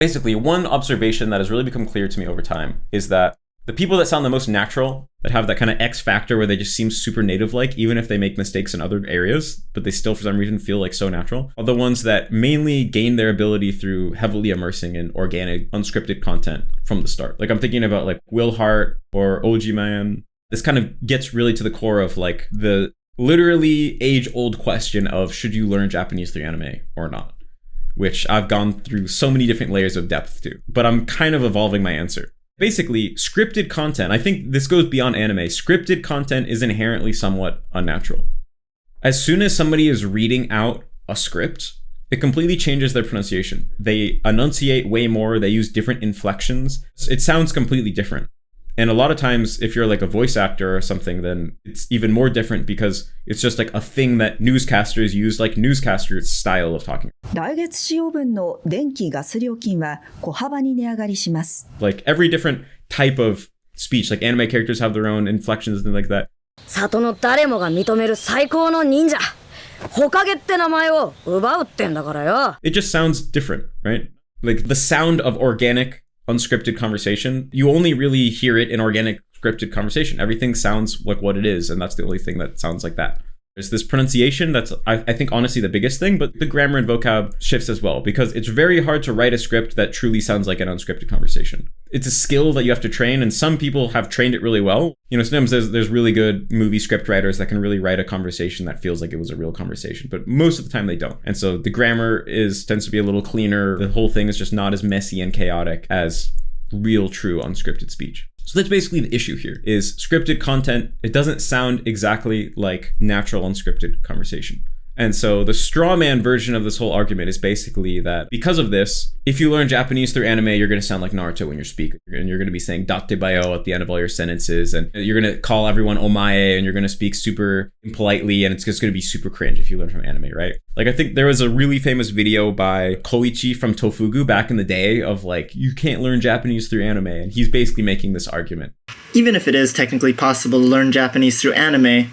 Basically, one observation that has really become clear to me over time is that the people that sound the most natural, that have that kind of X factor where they just seem super native-like, even if they make mistakes in other areas, but they still for some reason feel like so natural, are the ones that mainly gain their ability through heavily immersing in organic, unscripted content from the start. Like I'm thinking about like Will Hart or OG Man. This kind of gets really to the core of like the literally age-old question of should you learn Japanese through anime or not? Which I've gone through so many different layers of depth to, but I'm kind of evolving my answer. Basically, scripted content, I think this goes beyond anime. Scripted content is inherently somewhat unnatural. As soon as somebody is reading out a script, it completely changes their pronunciation. They enunciate way more, they use different inflections. It sounds completely different. And a lot of times, if you're like a voice actor or something, then it's even more different because it's just like a thing that newscasters use, like newscasters' style of talking. 来月使用分の電気・ガス料金は小幅に値上がりします。Like every different type of speech, like anime characters have their own inflections and things like that. 里の誰もが認める最高の忍者。ホカゲって名前を奪うってんだからよ。It just sounds different, right? Like the sound of organic, unscripted conversation, you only really hear it in organic scripted conversation. Everything sounds like what it is, and that's the only thing that sounds like that. There's this pronunciation that's, I think, honestly the biggest thing, but the grammar and vocab shifts as well, because it's very hard to write a script that truly sounds like an unscripted conversation. It's a skill that you have to train, and some people have trained it really well. You know, sometimes there's really good movie script writers that can really write a conversation that feels like it was a real conversation, but most of the time they don't. And so the grammar tends to be a little cleaner. The whole thing is just not as messy and chaotic as real, true, unscripted speech. So that's basically the issue here, is scripted content, it doesn't sound exactly like natural unscripted conversation. And so the straw man version of this whole argument is basically that because of this, if you learn Japanese through anime, you're going to sound like Naruto when you're speaking. And you're going to be saying datebayo at the end of all your sentences. And you're going to call everyone omae, and you're going to speak super impolitely. And it's just going to be super cringe if you learn from anime, right? Like I think there was a really famous video by Koichi from Tofugu back in the day of like, you can't learn Japanese through anime. And he's basically making this argument. Even if it is technically possible to learn Japanese through anime,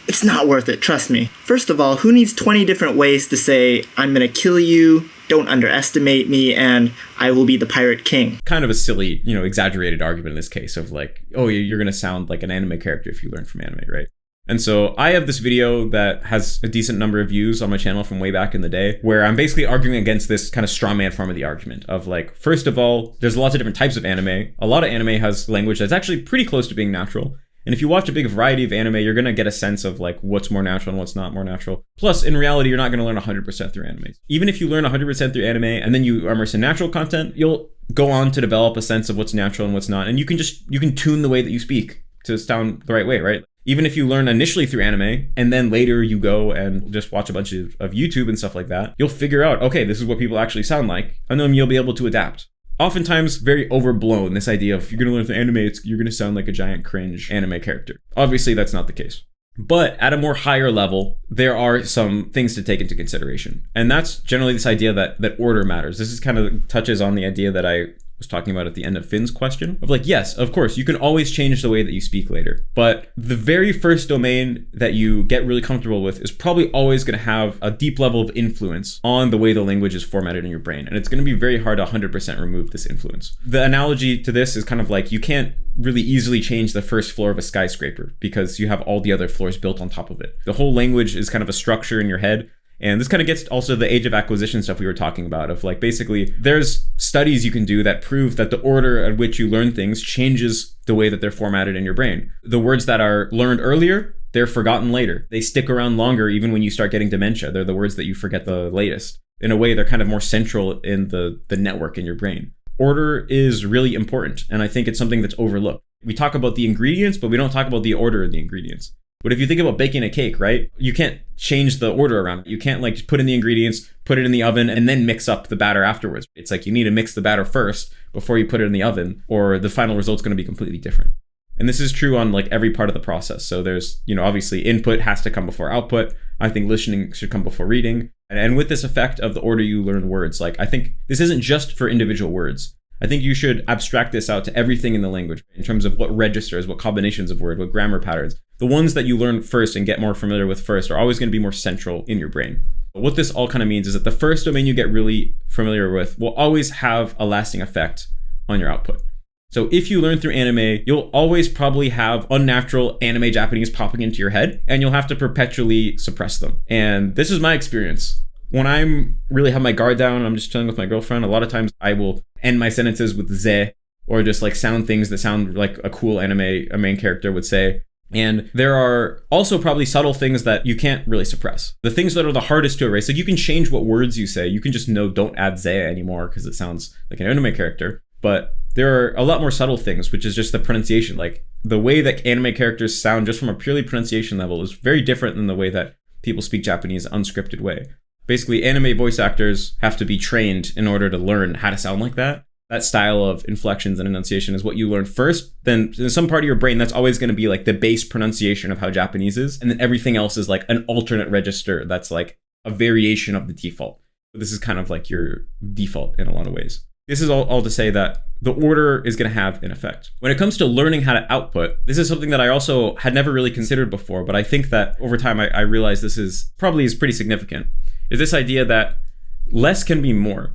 it's not worth it, trust me. First of all, who needs 20 different ways to say, I'm gonna kill you, don't underestimate me, and I will be the pirate king? Kind of a silly, exaggerated argument in this case of like, oh, you're gonna sound like an anime character if you learn from anime, right? And so I have this video that has a decent number of views on my channel from way back in the day, where I'm basically arguing against this kind of straw man form of the argument of like, first of all, there's lots of different types of anime. A lot of anime has language that's actually pretty close to being natural. And if you watch a big variety of anime, you're going to get a sense of like what's more natural and what's not more natural. Plus, in reality, you're not going to learn 100% through anime. Even if you learn 100% through anime and then you immerse in natural content, you'll go on to develop a sense of what's natural and what's not. And you can tune the way that you speak to sound the right way, right? Even if you learn initially through anime and then later you go and just watch a bunch of YouTube and stuff like that, you'll figure out, okay, this is what people actually sound like. And then you'll be able to adapt. Oftentimes very overblown, this idea of you're going to learn through anime, you're going to sound like a giant cringe anime character. Obviously, that's not the case. But at a more higher level, there are some things to take into consideration. And that's generally this idea that order matters. This is kind of touches on the idea that I was talking about at the end of Finn's question of like, yes, of course, you can always change the way that you speak later. But the very first domain that you get really comfortable with is probably always going to have a deep level of influence on the way the language is formatted in your brain. And it's going to be very hard to 100% remove this influence. The analogy to this is kind of like you can't really easily change the first floor of a skyscraper because you have all the other floors built on top of it. The whole language is kind of a structure in your head. And this kind of gets also the age of acquisition stuff we were talking about of like, basically there's studies you can do that prove that the order at which you learn things changes the way that they're formatted in your brain. The words that are learned earlier, they're forgotten later. They stick around longer even when you start getting dementia. They're the words that you forget the latest. In a way, they're kind of more central in the network in your brain. Order is really important. And I think it's something that's overlooked. We talk about the ingredients, but we don't talk about the order of the ingredients. But if you think about baking a cake, right? You can't change the order around. You can't like just put in the ingredients, put it in the oven, and then mix up the batter afterwards. It's like you need to mix the batter first before you put it in the oven, or the final result's going to be completely different. And this is true on like every part of the process. So there's, obviously input has to come before output. I think listening should come before reading. And with this effect of the order you learn words, like I think this isn't just for individual words. I think you should abstract this out to everything in the language in terms of what registers, what combinations of word, what grammar patterns. The ones that you learn first and get more familiar with first are always going to be more central in your brain What this all kind of means is that the first domain you get really familiar with will always have a lasting effect on your output. So if you learn through anime, you'll always probably have unnatural anime Japanese popping into your head, and you'll have to perpetually suppress them. And this is my experience. When I'm really have my guard down and I'm just chilling with my girlfriend, a lot of times I will end my sentences with ze, or just like sound things that sound like a cool anime a main character would say. And there are also probably subtle things that you can't really suppress. The things that are the hardest to erase, like you can change what words you say. You can just know don't add ze anymore because it sounds like an anime character. But there are a lot more subtle things, which is just the pronunciation. Like the way that anime characters sound just from a purely pronunciation level is very different than the way that people speak Japanese unscripted way. Basically, anime voice actors have to be trained in order to learn how to sound like that. That style of inflections and enunciation is what you learn first. Then in some part of your brain, that's always going to be like the base pronunciation of how Japanese is. And then everything else is like an alternate register that's like a variation of the default. But this is kind of like your default in a lot of ways. This is all to say that the order is going to have an effect. When it comes to learning how to output, this is something that I also had never really considered before, but I think that over time I realized this is pretty significant, is this idea that less can be more.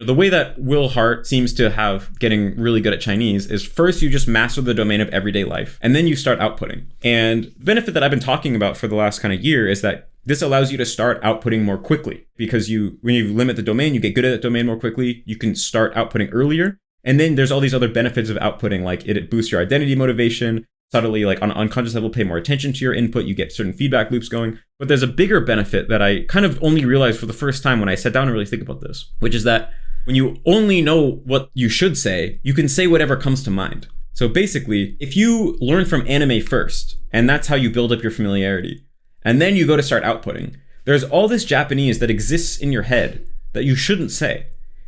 The way that Will Hart seems to have getting really good at Chinese is first you just master the domain of everyday life, and then you start outputting. And the benefit that I've been talking about for the last kind of year is that this allows you to start outputting more quickly, because when you limit the domain, you get good at that domain more quickly, you can start outputting earlier. And then there's all these other benefits of outputting, like it boosts your identity motivation, subtly, like on an unconscious level, pay more attention to your input, you get certain feedback loops going. But there's a bigger benefit that I kind of only realized for the first time when I sat down and really think about this, which is that when you only know what you should say, you can say whatever comes to mind. So basically, if you learn from anime first, and that's how you build up your familiarity, and then you go to start outputting, there's all this Japanese that exists in your head that you shouldn't say,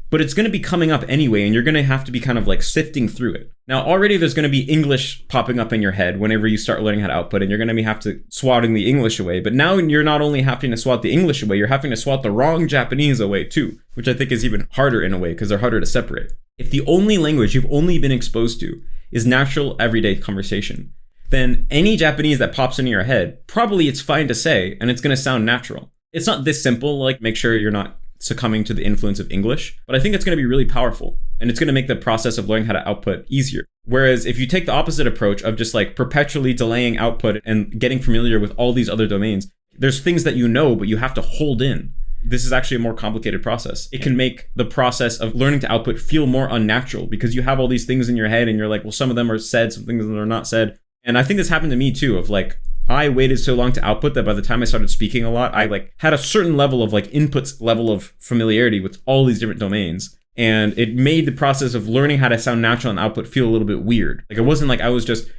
but it's going to be coming up anyway, and you're going to have to be kind of like sifting through it. Now, already there's going to be English popping up in your head whenever you start learning how to output, and you're going to have to swatting the English away. But now you're not only having to swat the English away, you're having to swat the wrong Japanese away too, which I think is even harder in a way because they're harder to separate. If the only language you've only been exposed to is natural everyday conversation, then any Japanese that pops into your head, probably it's fine to say, and it's going to sound natural. It's not this simple, like make sure you're not succumbing to the influence of English, but I think it's going to be really powerful, and it's going to make the process of learning how to output easier. Whereas if you take the opposite approach of just like perpetually delaying output and getting familiar with all these other domains, there's things that you know, but you have to hold in. This is actually a more complicated process. It can make the process of learning to output feel more unnatural because you have all these things in your head and you're like, well, some of them are said, some things that are not said. And I think this happened to me too, of like, I waited so long to output that by the time I started speaking a lot, I like had a certain level of like inputs level of familiarity with all these different domains. And it made the process of learning how to sound natural and output feel a little bit weird. Like it wasn't like I was just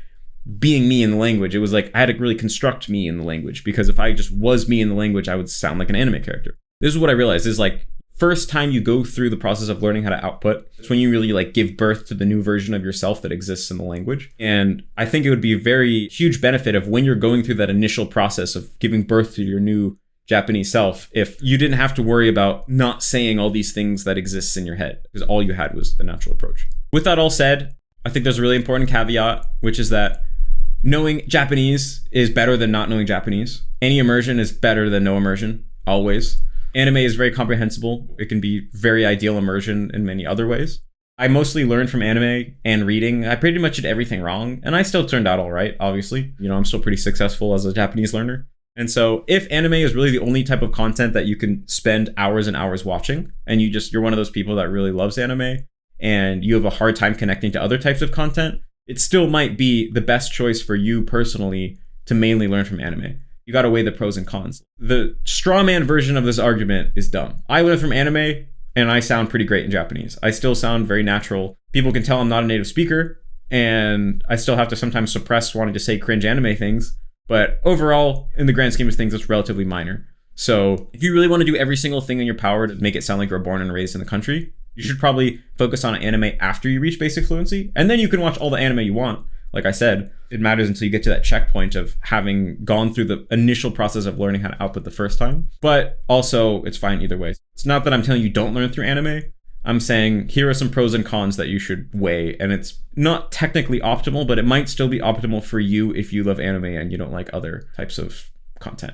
being me in the language. It was like I had to really construct me in the language, because if I just was me in the language, I would sound like an anime character. This is what I realized is like, first time you go through the process of learning how to output, it's when you really like give birth to the new version of yourself that exists in the language. And I think it would be a very huge benefit of when you're going through that initial process of giving birth to your new Japanese self, if you didn't have to worry about not saying all these things that exists in your head, because all you had was the natural approach. With that all said, I think there's a really important caveat, which is that knowing Japanese is better than not knowing Japanese. Any immersion is better than no immersion, always. Anime is very comprehensible. It can be very ideal immersion in many other ways. I mostly learned from anime and reading. I pretty much did everything wrong, and I still turned out all right, obviously. You know, I'm still pretty successful as a Japanese learner. And so if anime is really the only type of content that you can spend hours and hours watching, and you're one of those people that really loves anime, and you have a hard time connecting to other types of content, it still might be the best choice for you personally to mainly learn from anime. You got to weigh the pros and cons. The straw man version of this argument is dumb. I learned from anime and I sound pretty great in Japanese. I still sound very natural. People can tell I'm not a native speaker, and I still have to sometimes suppress wanting to say cringe anime things. But overall, in the grand scheme of things, it's relatively minor. So if you really want to do every single thing in your power to make it sound like you're born and raised in the country, you should probably focus on anime after you reach basic fluency. And then you can watch all the anime you want. Like I said, it matters until you get to that checkpoint of having gone through the initial process of learning how to output the first time. But also, it's fine either way. It's not that I'm telling you don't learn through anime. I'm saying here are some pros and cons that you should weigh. And it's not technically optimal, but it might still be optimal for you if you love anime and you don't like other types of content.